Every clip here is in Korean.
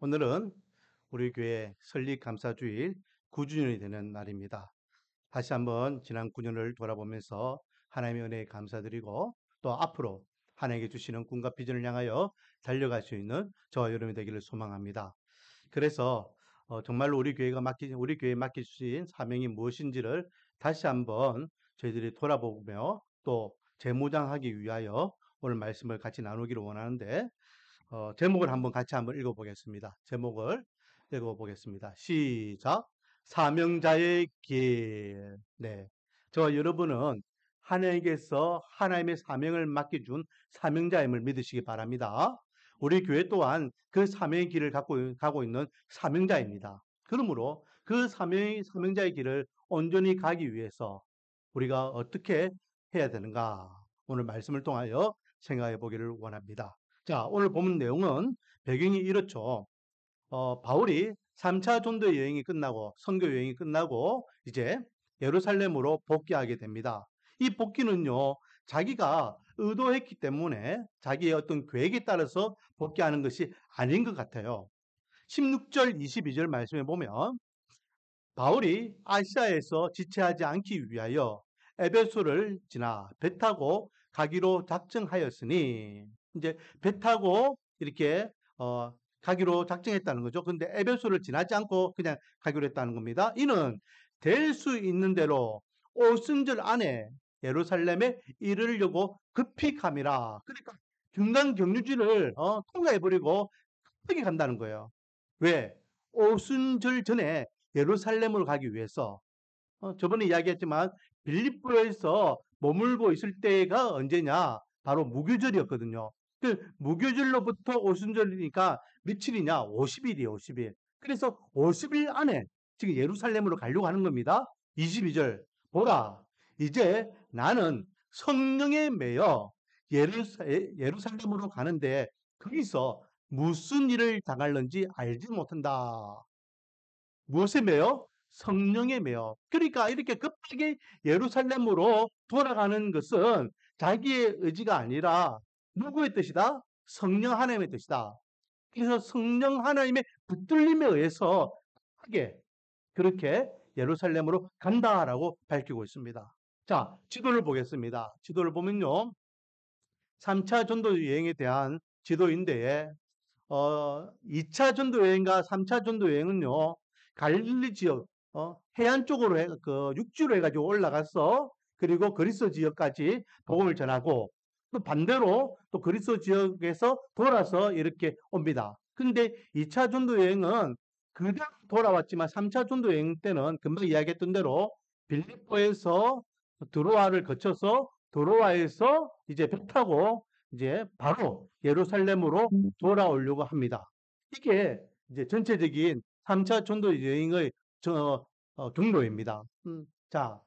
오늘은 우리 교회 설립 감사주일 9주년이 되는 날입니다. 다시 한번 지난 9년을 돌아보면서 하나님의 은혜에 감사드리고 또 앞으로 하나님께 주시는 꿈과 비전을 향하여 달려갈 수 있는 저와 여러분이 되기를 소망합니다. 그래서 정말로 우리 교회에 맡기신 사명이 무엇인지를 다시 한번 저희들이 돌아보며 또 재무장하기 위하여 오늘 말씀을 같이 나누기를 원하는데 제목을 같이 한번 읽어보겠습니다. 제목을 읽어보겠습니다. 시작. 사명자의 길. 네. 저와 여러분은 하나님께서 하나님의 사명을 맡겨준 사명자임을 믿으시기 바랍니다. 우리 교회 또한 그 사명의 길을 가고 있는 사명자입니다. 그러므로 그 사명자의 길을 온전히 가기 위해서 우리가 어떻게 해야 되는가? 오늘 말씀을 통하여 생각해 보기를 원합니다. 자, 오늘 보면 내용은 배경이 이렇죠. 바울이 3차 전도 여행이 끝나고 선교 여행이 끝나고 이제 예루살렘으로 복귀하게 됩니다. 이 복귀는요, 자기가 의도했기 때문에 자기의 어떤 계획에 따라서 복귀하는 것이 아닌 것 같아요. 16절, 22절 말씀에 보면 바울이 아시아에서 지체하지 않기 위하여 에베소를 지나 배 타고 가기로 작정하였으니 이제 배 타고 이렇게 가기로 작정했다는 거죠. 근데 에베소를 지나지 않고 그냥 가기로 했다는 겁니다. 이는 될 수 있는 대로 오순절 안에 예루살렘에 이르려고 급히 감이라. 그러니까 중간 경유지를 통과해버리고 급하게 간다는 거예요. 왜? 오순절 전에 예루살렘으로 가기 위해서 저번에 이야기했지만 빌립보에서 머물고 있을 때가 언제냐? 바로 무교절이었거든요. 그 무교절로부터 오순절이니까 며칠이냐? 50일이에요, 50일. 그래서 50일 안에 지금 예루살렘으로 가려고 하는 겁니다. 22절. 보라, 이제 나는 성령에 매여 예루살렘으로 가는데 거기서 무슨 일을 당할는지 알지 못한다. 무엇에 매여? 성령에 매여. 그러니까 이렇게 급하게 예루살렘으로 돌아가는 것은 자기의 의지가 아니라 누구의 뜻이다? 성령 하나님의 뜻이다. 그래서 성령 하나님의 붙들림에 의해서 크게 그렇게 예루살렘으로 간다라고 밝히고 있습니다. 자, 지도를 보겠습니다. 지도를 보면요. 3차 전도 여행에 대한 지도인데 2차 전도 여행과 3차 전도 여행은요. 갈릴리 지역 해안 쪽으로 육지로 해가지고 올라가서 그리고 그리스 지역까지 복음을 전하고 또 반대로 또 그리스 지역에서 돌아서 이렇게 옵니다. 근데 2차 전도 여행은 그대로 돌아왔지만 3차 전도 여행 때는 금방 이야기했던 대로 빌립보에서 드로아를 거쳐서 드로아에서 이제 배 타고 이제 바로 예루살렘으로 돌아오려고 합니다. 이게 이제 전체적인 3차 전도 여행의 경로입니다. 자,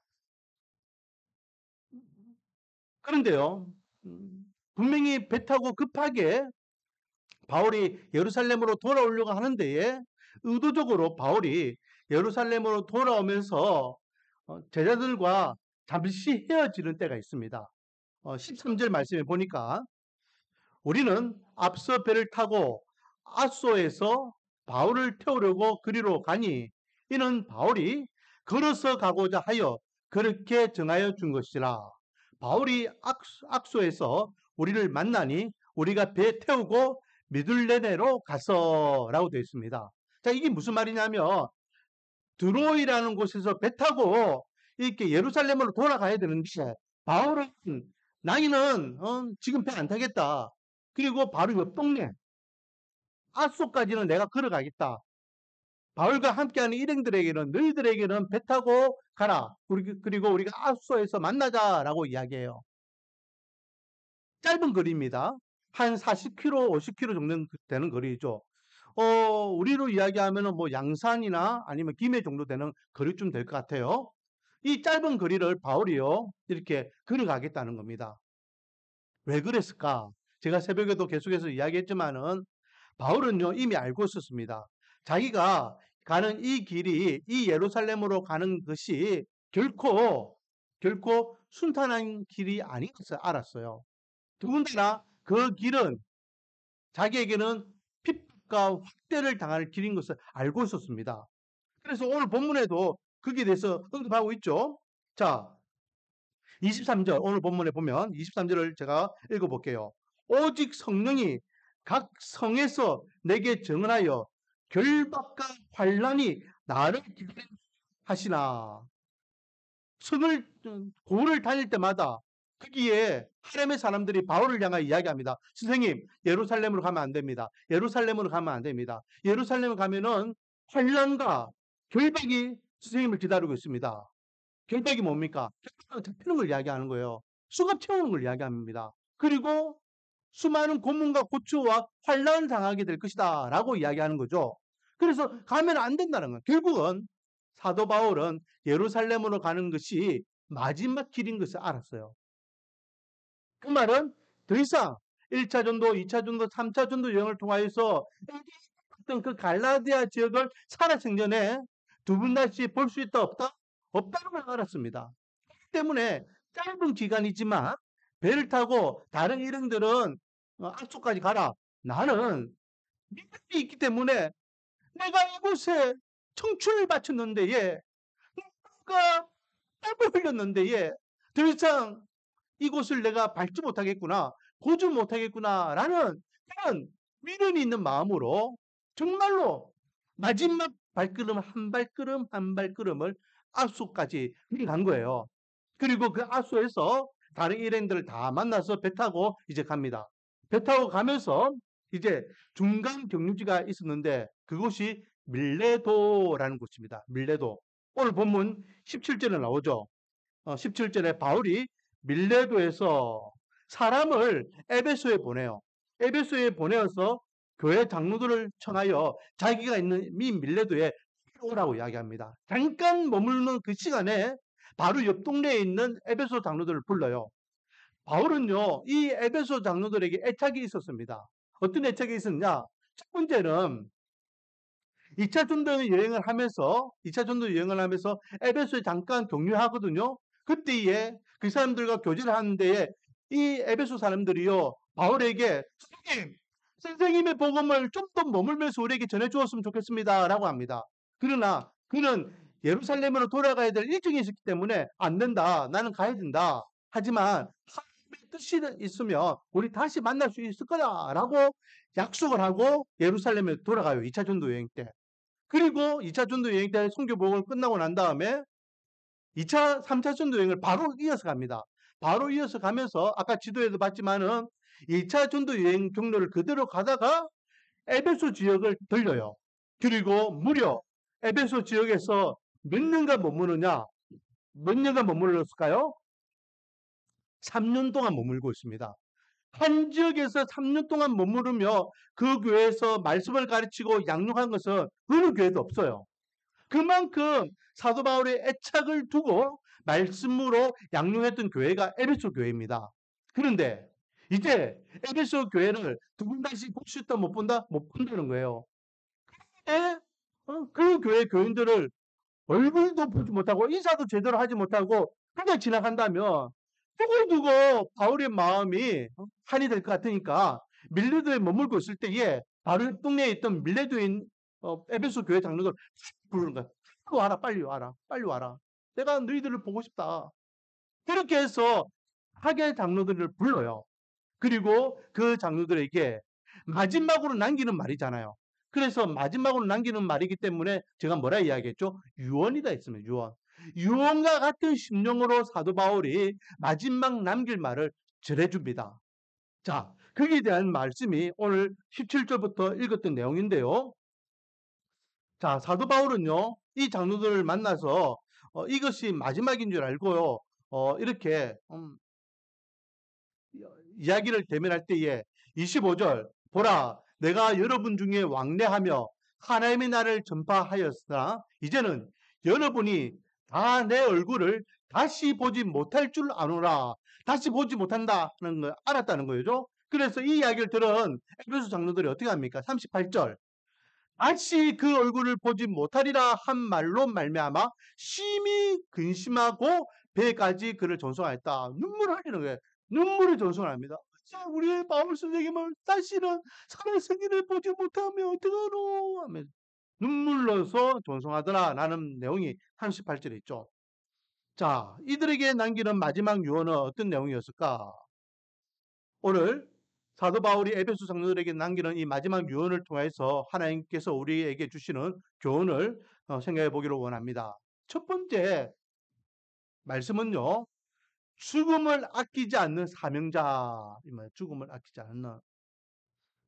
그런데요, 분명히 배 타고 급하게 바울이 예루살렘으로 돌아오려고 하는데 의도적으로 바울이 예루살렘으로 돌아오면서 제자들과 잠시 헤어지는 때가 있습니다. 13절 말씀에 보니까 우리는 앞서 배를 타고 아소에서 바울을 태우려고 그리로 가니 이는 바울이 걸어서 가고자 하여 그렇게 정하여 준 것이라. 바울이 악소에서 우리를 만나니 우리가 배 태우고 미둘레네로 가서라고 되어 있습니다. 자, 이게 무슨 말이냐면 드로이라는 곳에서 배 타고 이렇게 예루살렘으로 돌아가야 되는데 바울은 나이는 지금 배 안 타겠다. 그리고 바로 옆 동네 아소까지는 내가 걸어가겠다. 바울과 함께하는 일행들에게는 너희들에게는 배 타고 가라. 그리고 우리가 아소에서 만나자라고 이야기해요. 짧은 거리입니다. 한 40km, 50km 정도 되는 거리죠. 우리로 이야기하면 뭐 양산이나 아니면 김해 정도 되는 거리쯤 될 것 같아요. 이 짧은 거리를 바울이요 이렇게 걸어가겠다는 겁니다. 왜 그랬을까? 제가 새벽에도 계속해서 이야기했지만은 바울은요 이미 알고 있었습니다. 자기가 가는 이 길이 이 예루살렘으로 가는 것이 결코 순탄한 길이 아닌 것을 알았어요. 더군다나 그 길은 자기에게는 압박과 확대를 당할 길인 것을 알고 있었습니다. 그래서 오늘 본문에도 거기에 대해서 언급하고 있죠. 자, 23절 오늘 본문에 보면 23절을 제가 읽어볼게요. 오직 성령이 각 성에서 내게 증언하여 결박과 환란이 나를 하시나. 성을 고을을 다닐 때마다 거기에 하렘의 사람들이 바울을 향하여 이야기합니다. 선생님, 예루살렘으로 가면 안 됩니다. 예루살렘으로 가면 안 됩니다. 예루살렘을 가면은 환란과 결박이 선생님을 기다리고 있습니다. 결박이 뭡니까? 결박은 잡히는 걸 이야기하는 거예요. 수갑 채우는 걸 이야기합니다. 그리고 수많은 고문과 고초와 환란을 당하게 될 것이다 라고 이야기하는 거죠. 그래서 가면 안 된다는 거예요. 결국은 사도 바울은 예루살렘으로 가는 것이 마지막 길인 것을 알았어요. 그 말은 더 이상 1차 전도, 2차 전도, 3차 전도 여행을 통하여서 어떤 그 갈라디아 지역을 살아생전에 두 번 다시 볼 수 있다 없다? 없다는 걸 알았습니다. 그렇기 때문에 짧은 기간이지만 배를 타고 다른 일행들은 압수까지 가라. 나는 믿음이 있기 때문에 내가 이곳에 청춘을 바쳤는데 내가 땀을 흘렸는데 더 이상 이곳을 내가 밟지 못하겠구나, 보지 못하겠구나라는 그런 미련이 있는 마음으로 정말로 마지막 발걸음 한 발걸음 한 발걸음을 압수까지 간 거예요. 그리고 그 압수에서 다른 일행들을 다 만나서 배 타고 이제 갑니다. 배 타고 가면서 이제 중간 경유지가 있었는데 그곳이 밀레도라는 곳입니다. 밀레도. 오늘 본문 17절에 나오죠. 17절에 바울이 밀레도에서 사람을 에베소에 보내요. 에베소에 보내어서 교회 장로들을 청하여 자기가 있는 이 밀레도에 오라고 이야기합니다. 잠깐 머무르는 그 시간에 바로 옆 동네에 있는 에베소 장로들을 불러요. 바울은요, 이 에베소 장로들에게 애착이 있었습니다. 어떤 애착이 있었냐? 첫 번째는 2차 전도 여행을 하면서 에베소에 잠깐 격려하거든요. 그때에 그 사람들과 교제를 하는 데에 이 에베소 사람들이요, 바울에게 선생님의 복음을 좀 더 머물면서 우리에게 전해 주었으면 좋겠습니다 라고 합니다. 그러나 그는 예루살렘으로 돌아가야 될 일정이 있었기 때문에 안 된다, 나는 가야 된다. 하지만 하나님의 뜻이 있으면 우리 다시 만날 수 있을 거다 라고 약속을 하고 예루살렘에 돌아가요. 2차 전도 여행 때. 그리고 2차 전도 여행 때 선교복음을 끝나고 난 다음에 3차 전도 여행을 바로 이어서 갑니다. 바로 이어서 가면서 아까 지도에도 봤지만은 2차 전도 여행 경로를 그대로 가다가 에베소 지역을 들려요. 그리고 무려 에베소 지역에서 몇 년간 머무르냐? 몇 년간 머물렀을까요? 3년 동안 머물고 있습니다. 한 지역에서 3년 동안 머무르며 그 교회에서 말씀을 가르치고 양육한 것은 어느 교회도 없어요. 그만큼 사도 바울의 애착을 두고 말씀으로 양육했던 교회가 에베소 교회입니다. 그런데 이제 에베소 교회를 두 번 다시 볼 수 있다 못 본다? 못 본다는 거예요. 근데 그 교회 교인들을 얼굴도 보지 못하고 인사도 제대로 하지 못하고 그냥 지나간다면 두고두고 바울의 마음이 한이 될 것 같으니까 밀레도에 머물고 있을 때에 바로 동네에 있던 밀레도인 에베소 교회 장로들 부르는 거야. 와라, 빨리 와라, 빨리 와라. 내가 너희들을 보고 싶다. 그렇게 해서 하게 장로들을 불러요. 그리고 그 장로들에게 마지막으로 남기는 말이잖아요. 그래서 마지막으로 남기는 말이기 때문에 제가 뭐라 이야기했죠? 유언이다 했습니다. 유언. 유언과 같은 심령으로 사도 바울이 마지막 남길 말을 전해줍니다. 자, 거기에 대한 말씀이 오늘 17절부터 읽었던 내용인데요. 자, 사도 바울은요, 이 장로들을 만나서 이것이 마지막인 줄 알고요, 이렇게 이야기를 대면할 때에 25절 보라 내가 여러분 중에 왕래하며 하나님의 나라를 전파하였으나 이제는 여러분이 다 내 얼굴을 다시 보지 못할 줄 아노라. 다시 보지 못한다는 걸 알았다는 거죠. 그래서 이 이야기를 들은 에베소 장로들이 어떻게 합니까? 38절 다시 그 얼굴을 보지 못하리라 한 말로 말미암아 심히 근심하고 배까지 그를 전송하였다. 눈물을 흘리는 거예요. 눈물을 전송합니다. 우리 바울 선생님을 다시는 사는 생일을 보지 못하면 어떡하노 하며 눈물로서 존송하더라라는 내용이 38절에 있죠. 자, 이들에게 남기는 마지막 유언은 어떤 내용이었을까? 오늘 사도 바울이 에베소 성도들에게 남기는 이 마지막 유언을 통해서 하나님께서 우리에게 주시는 교훈을 생각해 보기를 원합니다. 첫 번째 말씀은요, 죽음을 아끼지 않는 사명자. 죽음을 아끼지 않는.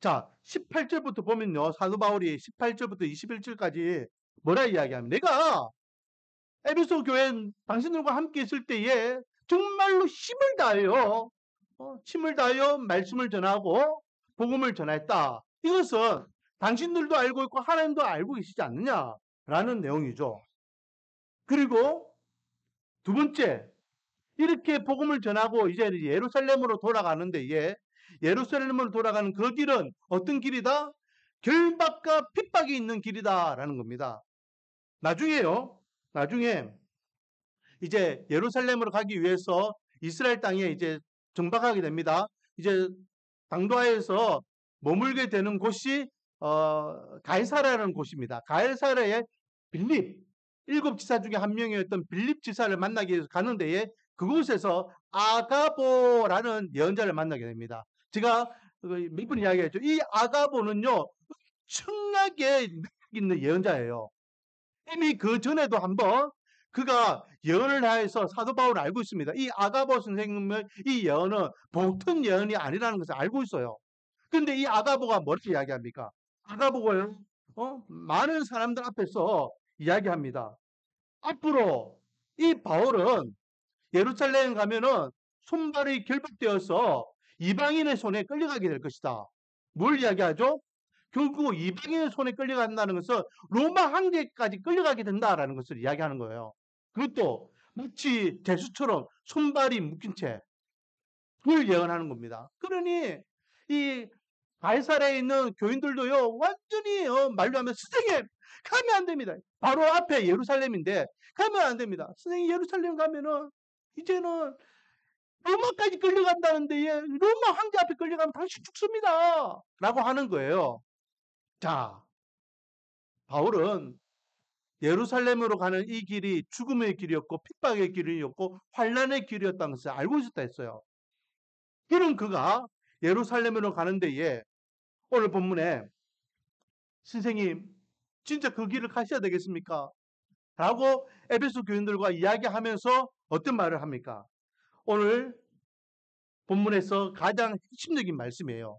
자, 18절부터 보면요, 사도 바울이 18절부터 21절까지 뭐라 이야기합니까? 내가 에베소 교회 당신들과 함께 있을 때에 정말로 힘을 다하여 힘을 다하여 말씀을 전하고 복음을 전했다. 이것은 당신들도 알고 있고 하나님도 알고 계시지 않느냐라는 내용이죠. 그리고 두 번째, 이렇게 복음을 전하고 이제 예루살렘으로 돌아가는데 예루살렘으로 돌아가는 그 길은 어떤 길이다? 결박과 핍박이 있는 길이다라는 겁니다. 나중에 이제 예루살렘으로 가기 위해서 이스라엘 땅에 이제 정박하게 됩니다. 이제 당도하에서 머물게 되는 곳이 가이사라라는 곳입니다. 가이사라의 빌립, 7지사 중에 한 명이었던 빌립 지사를 만나기 위해서 가는 데에 그곳에서 아가보라는 예언자를 만나게 됩니다. 제가 몇 번 이야기했죠. 이 아가보는요, 엄청나게 능력 있는 예언자예요. 이미 그 전에도 한번 그가 예언을 하여서 사도 바울을 알고 있습니다. 이 아가보 선생님의 이 예언은 보통 예언이 아니라는 것을 알고 있어요. 근데 이 아가보가 뭐렇게 이야기합니까? 아가보가 많은 사람들 앞에서 이야기합니다. 앞으로 이 바울은 예루살렘 가면은 손발이 결박되어서 이방인의 손에 끌려가게 될 것이다. 뭘 이야기하죠? 결국 이방인의 손에 끌려간다는 것은 로마 황제까지 끌려가게 된다라는 것을 이야기하는 거예요. 그것도 마치 대수처럼 손발이 묶인 채 그걸 예언하는 겁니다. 그러니 이 가이사랴에 있는 교인들도요 완전히 만류하면 선생님 가면 안 됩니다. 바로 앞에 예루살렘인데 가면 안 됩니다. 선생님 예루살렘 가면은 이제는 로마까지 끌려간다는데 로마 황제 앞에 끌려가면 당신 죽습니다. 라고 하는 거예요. 자, 바울은 예루살렘으로 가는 이 길이 죽음의 길이었고 핍박의 길이었고 환란의 길이었다는 것을 알고 있었다 했어요. 그런 그가 예루살렘으로 가는 데에 오늘 본문에 선생님 진짜 그 길을 가셔야 되겠습니까? 라고 에베소 교인들과 이야기하면서 어떤 말을 합니까? 오늘 본문에서 가장 핵심적인 말씀이에요.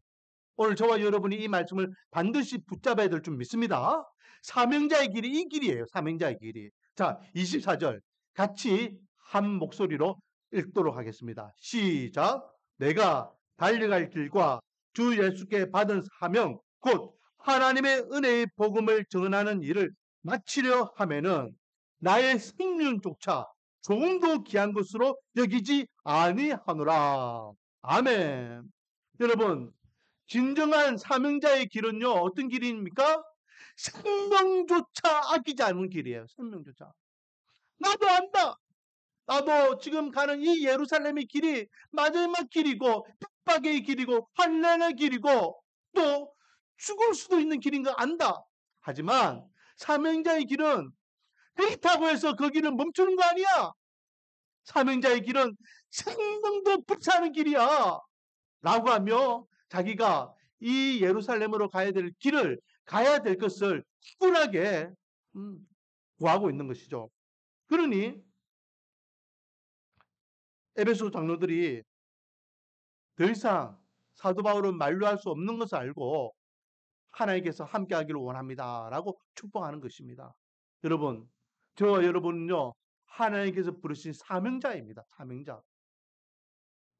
오늘 저와 여러분이 이 말씀을 반드시 붙잡아야 될 줄 믿습니다. 사명자의 길이 이 길이에요. 사명자의 길이. 자, 24절 같이 한 목소리로 읽도록 하겠습니다. 시작. 내가 달려갈 길과 주 예수께 받은 사명 곧 하나님의 은혜의 복음을 전하는 일을 마치려 하면은 나의 생명조차 조금도 귀한 것으로 여기지 아니하노라. 아멘. 여러분, 진정한 사명자의 길은요, 어떤 길입니까? 생명조차 아끼지 않는 길이에요. 생명조차. 나도 안다. 나도 지금 가는 이 예루살렘의 길이 마지막 길이고, 핍박의 길이고, 환난의 길이고, 또 죽을 수도 있는 길인 거 안다. 하지만 사명자의 길은 그렇다고 해서 그 길은 멈추는 거 아니야. 사명자의 길은 생명도 불사하는 길이야. 라고 하며 자기가 이 예루살렘으로 가야 될 길을 가야 될 것을 굳건하게 구하고 있는 것이죠. 그러니 에베소 장로들이 더 이상 사도 바울은 만류할 수 없는 것을 알고 하나님께서 함께하기를 원합니다라고 축복하는 것입니다. 여러분, 저와 여러분은요 하나님께서 부르신 사명자입니다. 사명자.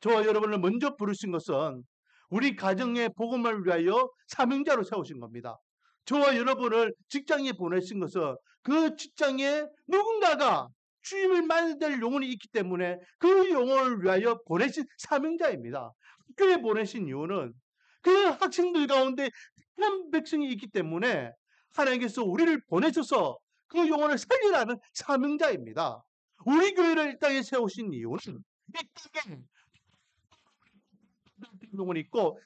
저와 여러분을 먼저 부르신 것은 우리 가정의 복음을 위하여 사명자로 세우신 겁니다. 저와 여러분을 직장에 보내신 것은 그 직장에 누군가가 주임을 맡아야 될 영혼이 있기 때문에 그 영혼을 위하여 보내신 사명자입니다. 학교에 보내신 이유는 그 학생들 가운데 한 백성이 있기 때문에 하나님께서 우리를 보내셔서 그 영혼을 살리라는 사명자입니다. 우리 교회를 이 땅에 세우신 이유는 이 땅에 영혼이 있고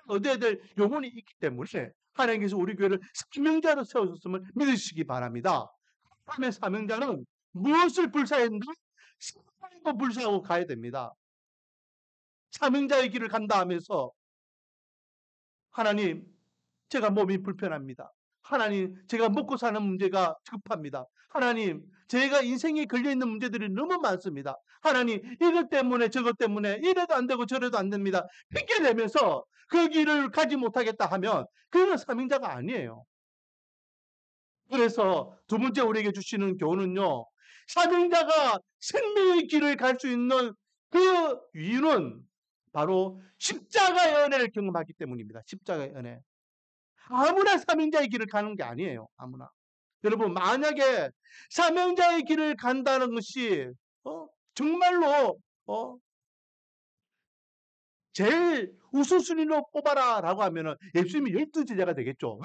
얻어야 될 영혼이 있기 때문에 하나님께서 우리 교회를 사명자로 세우셨음을 믿으시기 바랍니다. 다음에 사명자는 무엇을 불사했는가? 사명을 불사하고 가야 됩니다. 사명자의 길을 간다 하면서 하나님, 제가 몸이 불편합니다. 하나님, 제가 먹고 사는 문제가 급합니다. 하나님, 제가 인생에 걸려있는 문제들이 너무 많습니다. 하나님, 이것 때문에 저것 때문에 이래도 안 되고 저래도 안 됩니다. 핑계 내면서 그 길을 가지 못하겠다 하면 그는 사명자가 아니에요. 그래서 두 번째 우리에게 주시는 교훈은요. 사명자가 생명의 길을 갈 수 있는 그 이유는 바로 십자가의 은혜를 경험하기 때문입니다. 십자가의 은혜. 아무나 사명자의 길을 가는 게 아니에요. 아무나. 여러분, 만약에 사명자의 길을 간다는 것이 정말로 제일 우선순위로 뽑아라라고 하면은 예수님이 12제자가 되겠죠.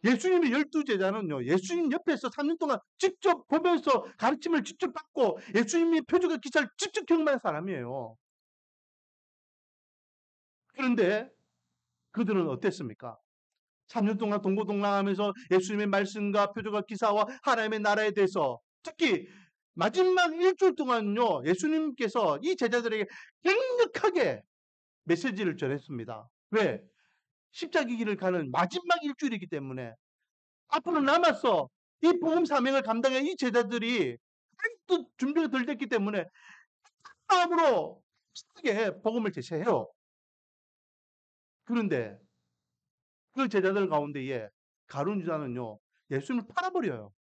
예수님이 12제자는요. 예수님 옆에서 3년 동안 직접 보면서 가르침을 직접 받고 예수님이 표적의 기사를 직접 경험한 사람이에요. 그런데 그들은 어땠습니까? 3년 동안 동고동락하면서 예수님의 말씀과 표적과 기사와 하나님의 나라에 대해서 특히 마지막 일주일 동안요. 예수님께서 이 제자들에게 강력하게 메시지를 전했습니다. 왜? 십자가 길을 가는 마지막 일주일이기 때문에 앞으로 남았어. 이 복음 사명을 감당해 이 제자들이 또 준비가 덜 됐기 때문에 마음으로 크게 복음을 제시해요. 그런데 그 제자들 가운데에 가룟 유다는요. 예수님을 팔아버려요.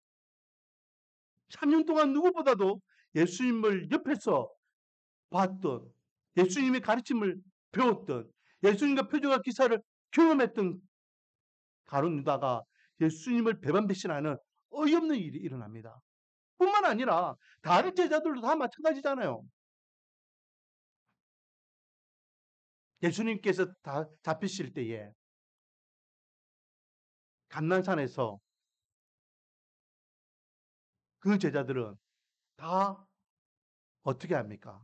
3년 동안 누구보다도 예수님을 옆에서 봤던, 예수님의 가르침을 배웠던, 예수님과 표적과 기사를 경험했던 가룟 유다가 예수님을 배반 배신하는 어이없는 일이 일어납니다. 뿐만 아니라 다른 제자들도 다 마찬가지잖아요. 예수님께서 다 잡히실 때에 감난산에서 그 제자들은 다 어떻게 합니까?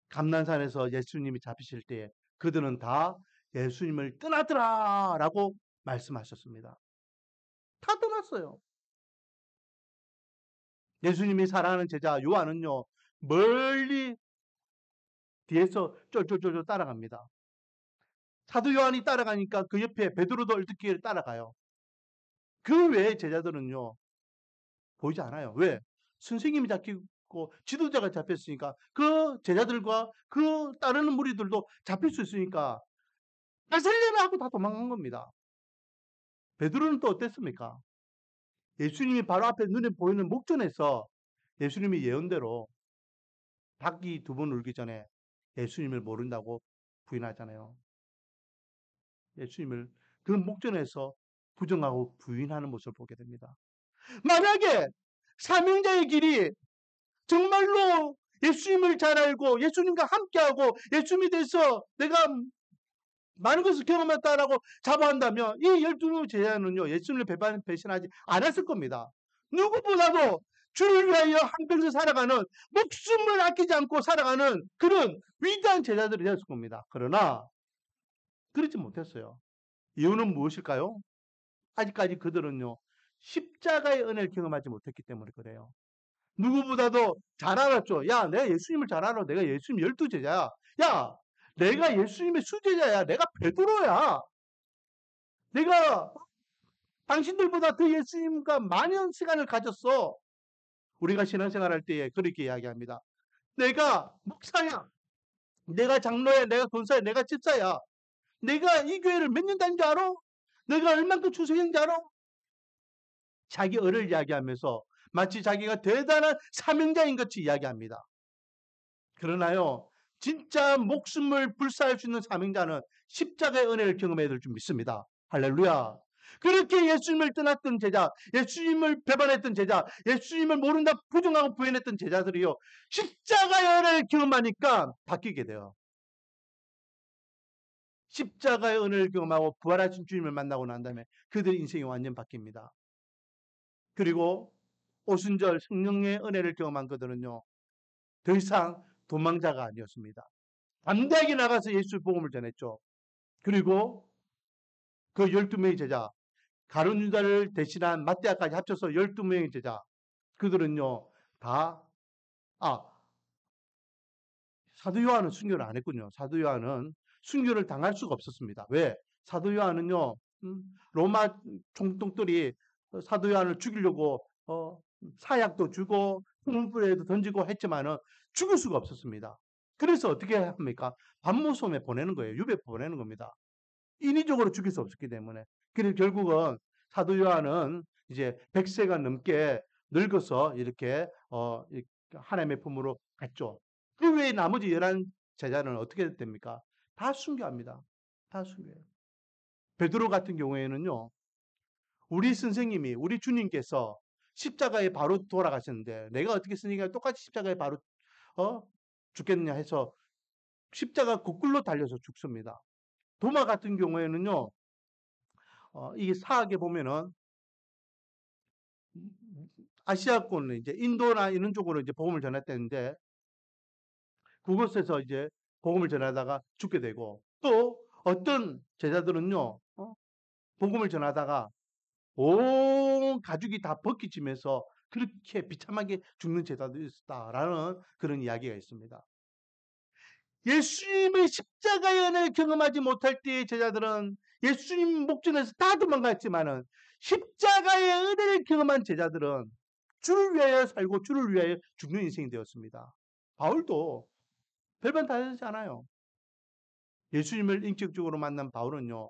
감난산에서 예수님이 잡히실 때에 그들은 다 예수님을 떠나더라 라고 말씀하셨습니다. 다 떠났어요. 예수님이 사랑하는 제자 요한은요. 멀리 뒤에서 쫄쫄쫄쫄 따라갑니다. 사도 요한이 따라가니까 그 옆에 베드로도 얼뜻기를 따라가요. 그 외의 제자들은요. 보이지 않아요. 왜? 선생님이 잡히고 지도자가 잡혔으니까 그 제자들과 그 따르는 무리들도 잡힐 수 있으니까 뺏으려나 하고 다 도망간 겁니다. 베드로는 또 어땠습니까? 예수님이 바로 앞에 눈에 보이는 목전에서 예수님이 예언대로 닭이 2번 울기 전에 예수님을 모른다고 부인하잖아요. 예수님을 그 목전에서 부정하고 부인하는 모습을 보게 됩니다. 만약에 사명자의 길이 정말로 예수님을 잘 알고 예수님과 함께하고 예수님에 대해서 내가 많은 것을 경험했다라고 자부한다면 이 12 제자는요. 예수님을 배신하지 않았을 겁니다. 누구보다도 주를 위하여 한평생 살아가는 목숨을 아끼지 않고 살아가는 그런 위대한 제자들이 되었을 겁니다. 그러나 그렇지 못했어요. 이유는 무엇일까요? 아직까지 그들은요. 십자가의 은혜를 경험하지 못했기 때문에 그래요. 누구보다도 잘 알았죠. 야, 내가 예수님을 잘 알아. 내가 예수님 12제자야. 야, 내가 예수님의 수제자야. 내가 베드로야. 내가 당신들보다 더 예수님과 많은 시간을 가졌어. 우리가 신앙생활 할 때에 그렇게 이야기합니다. 내가 목사야. 내가 장로야. 내가 권사야. 내가 집사야. 내가 이 교회를 몇 년 다닌 줄 알아? 내가 얼만큼 출석한 줄 알아? 자기 을을 이야기하면서 마치 자기가 대단한 사명자인 것이 이야기합니다. 그러나요, 진짜 목숨을 불사할 수 있는 사명자는 십자가의 은혜를 경험해야 될 줄 믿습니다. 할렐루야. 그렇게 예수님을 떠났던 제자, 예수님을 배반했던 제자, 예수님을 모른다 부정하고 부인했던 제자들이요. 십자가의 은혜를 경험하니까 바뀌게 돼요. 십자가의 은혜를 경험하고 부활하신 주님을 만나고 난 다음에 그들의 인생이 완전 바뀝니다. 그리고 오순절 성령의 은혜를 경험한 그들은요. 더 이상 도망자가 아니었습니다. 담대하게 나가서 예수의 복음을 전했죠. 그리고 그 12명의 제자, 가룟 유다를 대신한 마띠아까지 합쳐서 12명의 제자, 그들은요, 다, 아, 사도 요한은 순교를 안 했군요. 사도 요한은 순교를 당할 수가 없었습니다. 왜? 사도 요한은요, 로마 총독들이 사도 요한을 죽이려고 사약도 주고 풀무불에도 던지고 했지만은 죽일 수가 없었습니다. 그래서 어떻게 합니까? 반모섬에 보내는 거예요. 유배 보내는 겁니다. 인위적으로 죽일 수 없었기 때문에. 그래서 결국은 사도 요한은 이제 100세가 넘게 늙어서 이렇게 하나님의 품으로 갔죠. 그 외에 나머지 11 제자는 어떻게 됩니까? 다 순교합니다. 다 순교해요. 베드로 같은 경우에는요. 우리 선생님이 우리 주님께서 십자가에 바로 돌아가셨는데 내가 어떻게 쓰니까 똑같이 십자가에 바로 죽겠느냐 해서 십자가 거꾸로 달려서 죽습니다. 도마 같은 경우에는요. 이게 사학에 보면은 아시아권 이제 인도나 이런 쪽으로 이제 복음을 전했다는데 그곳에서 이제 복음을 전하다가 죽게 되고 또 어떤 제자들은요 복음을 전하다가 온 가죽이 다 벗겨지면서 그렇게 비참하게 죽는 제자도 있었다라는 그런 이야기가 있습니다. 예수님의 십자가의 은혜를 경험하지 못할 때의 제자들은 예수님 목전에서 다 도망갔지만은 십자가의 은혜를 경험한 제자들은 주를 위하여 살고 주를 위하여 죽는 인생이 되었습니다. 바울도 별반 다르지 않아요. 예수님을 인격적으로 만난 바울은요.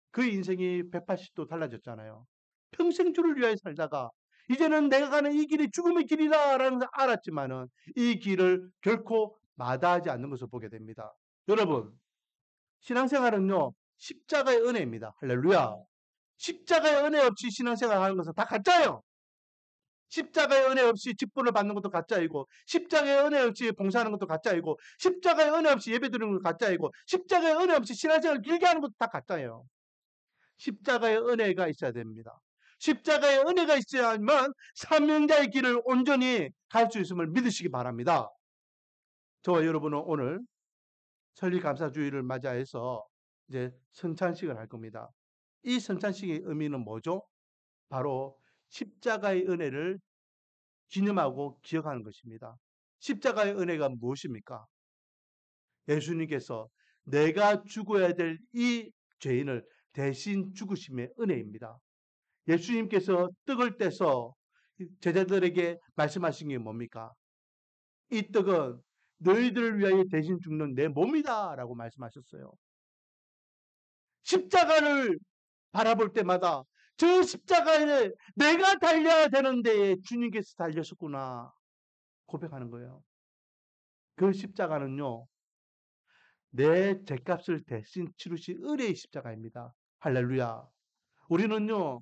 그 인생이 180도 달라졌잖아요. 평생 주를 위하여 살다가 이제는 내가 가는 이 길이 죽음의 길이다라는 걸 알았지만은 이 길을 결코 마다하지 않는 것을 보게 됩니다. 여러분, 신앙생활은요. 십자가의 은혜입니다. 할렐루야. 십자가의 은혜 없이 신앙생활 하는 것은 다 가짜예요. 십자가의 은혜 없이 직분을 받는 것도 가짜이고 십자가의 은혜 없이 봉사하는 것도 가짜이고 십자가의 은혜 없이 예배드리는 것도 가짜이고 십자가의 은혜 없이 신앙생활을 길게 하는 것도 다 가짜예요. 십자가의 은혜가 있어야 됩니다. 십자가의 은혜가 있어야만 사명자의 길을 온전히 갈 수 있음을 믿으시기 바랍니다. 저와 여러분은 오늘 설립감사주의를 맞이해서 이제 성찬식을 할 겁니다. 이 성찬식의 의미는 뭐죠? 바로 십자가의 은혜를 기념하고 기억하는 것입니다. 십자가의 은혜가 무엇입니까? 예수님께서 내가 죽어야 될 이 죄인을 대신 죽으심의 은혜입니다. 예수님께서 떡을 떼서 제자들에게 말씀하신 게 뭡니까? 이 떡은 너희들을 위하여 대신 죽는 내 몸이다 라고 말씀하셨어요. 십자가를 바라볼 때마다 저 십자가에 내가 달려야 되는데 주님께서 달려셨구나 고백하는 거예요. 그 십자가는요. 내 죄값을 대신 치르신 은혜의 십자가입니다. 할렐루야. 우리는요.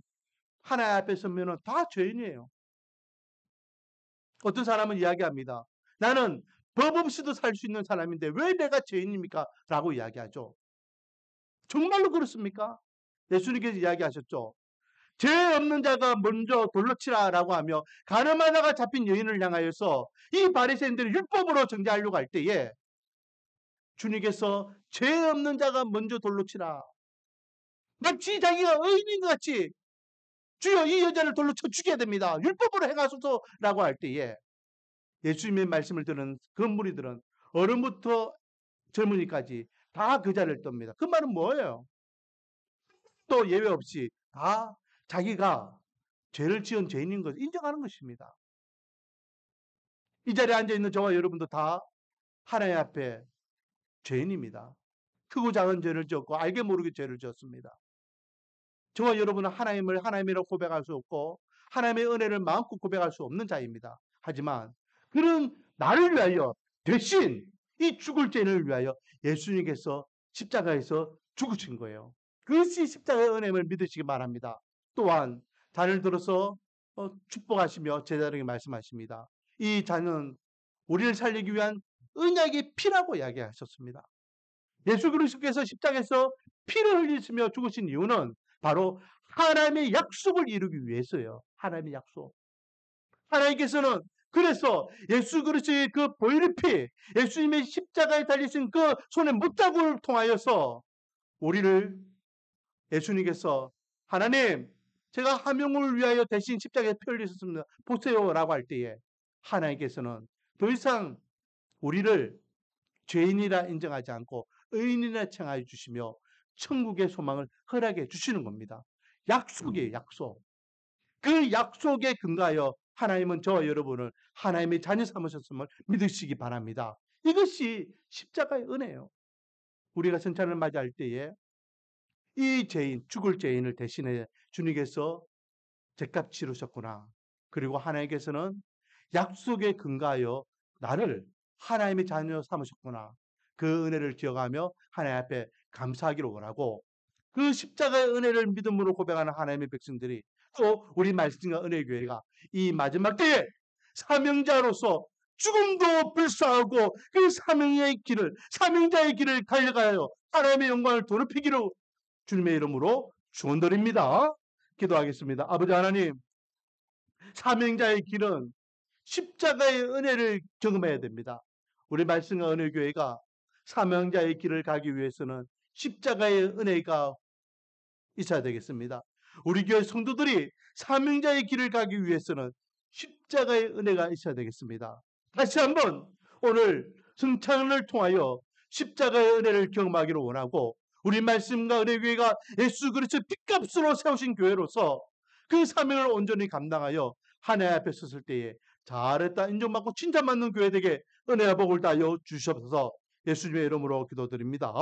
하나님 앞에 서면은 다 죄인이에요. 어떤 사람은 이야기합니다. 나는 법 없이도 살 수 있는 사람인데 왜 내가 죄인입니까? 라고 이야기하죠. 정말로 그렇습니까? 예수님께서 이야기하셨죠. 죄 없는 자가 먼저 돌로 치라라고 하며 가늠하다가 잡힌 여인을 향하여서 이 바리새인들을 율법으로 정죄하려고 할 때에 주님께서 죄 없는 자가 먼저 돌로 치라. 마치 자기가 의인인 것 같이 주여 이 여자를 돌로 쳐 죽여야 됩니다. 율법으로 행하소서라고 할 때에 예수님의 말씀을 들은 그 무리들은 어른부터 젊은이까지 다 그 자리를 떱니다. 그 말은 뭐예요? 또 예외 없이 다 자기가 죄를 지은 죄인인 것을 인정하는 것입니다. 이 자리에 앉아있는 저와 여러분도 다 하나님 앞에 죄인입니다. 크고 작은 죄를 지었고 알게 모르게 죄를 지었습니다. 저와 여러분은 하나님을 하나님이라고 고백할 수 없고 하나님의 은혜를 마음껏 고백할 수 없는 자입니다. 하지만 그런 나를 위하여 대신 이 죽을 죄를 위하여 예수님께서 십자가에서 죽으신 거예요. 그것이 십자가의 은혜를 믿으시기 바랍니다. 또한 잔을 들어서 축복하시며 제자들에게 말씀하십니다. 이 잔은 우리를 살리기 위한 언약의 피라고 이야기하셨습니다. 예수 그리스도께서 십자가에서 피를 흘리시며 죽으신 이유는 바로 하나님의 약속을 이루기 위해서요. 하나님의 약속. 하나님께서는 그래서 예수 그리스도의 그 보혈의 피, 예수님의 십자가에 달리신 그 손의 못자국을 통하여서 우리를 예수님께서 하나님, 제가 하명을 위하여 대신 십자가에 피 흘리셨습니다. 보세요라고 할 때에 하나님께서는 더 이상 우리를 죄인이라 인정하지 않고 의인이라稱하여 주시며 천국의 소망을 허락해 주시는 겁니다. 약속이에요, 약속. 그 약속에 근거하여 하나님은 저와 여러분을 하나님의 자녀 삼으셨음을 믿으시기 바랍니다. 이것이 십자가의 은혜예요. 우리가 성찬을 맞이할 때에 이 죄인, 죽을 죄인을 대신해 주님께서 죄값 치르셨구나. 그리고 하나님께서는 약속에 근거하여 나를 하나님의 자녀 삼으셨구나. 그 은혜를 기억하며 하나님 앞에 감사하기를 원하고, 그 십자가의 은혜를 믿음으로 고백하는 하나님의 백성들이, 또 우리 말씀과 은혜교회가 이 마지막 때에 사명자로서 죽음도 불사하고 그 사명자의 길을 달려가요 하나님의 영광을 더럽히기를 주님의 이름으로 축원드립니다. 기도하겠습니다. 아버지 하나님, 사명자의 길은 십자가의 은혜를 경험해야 됩니다. 우리 말씀과 은혜교회가 사명자의 길을 가기 위해서는 십자가의 은혜가 있어야 되겠습니다. 우리 교회 성도들이 사명자의 길을 가기 위해서는 십자가의 은혜가 있어야 되겠습니다. 다시 한번 오늘 성찬을 통하여 십자가의 은혜를 경험하기를 원하고, 우리 말씀과 은혜교회가 예수 그리스도의 핏값으로 세우신 교회로서 그 사명을 온전히 감당하여 하나님 앞에 섰을 때에 잘했다 인정받고 칭찬받는 교회 되게 은혜와 복을 다하여 주시옵소서. 예수님의 이름으로 기도드립니다.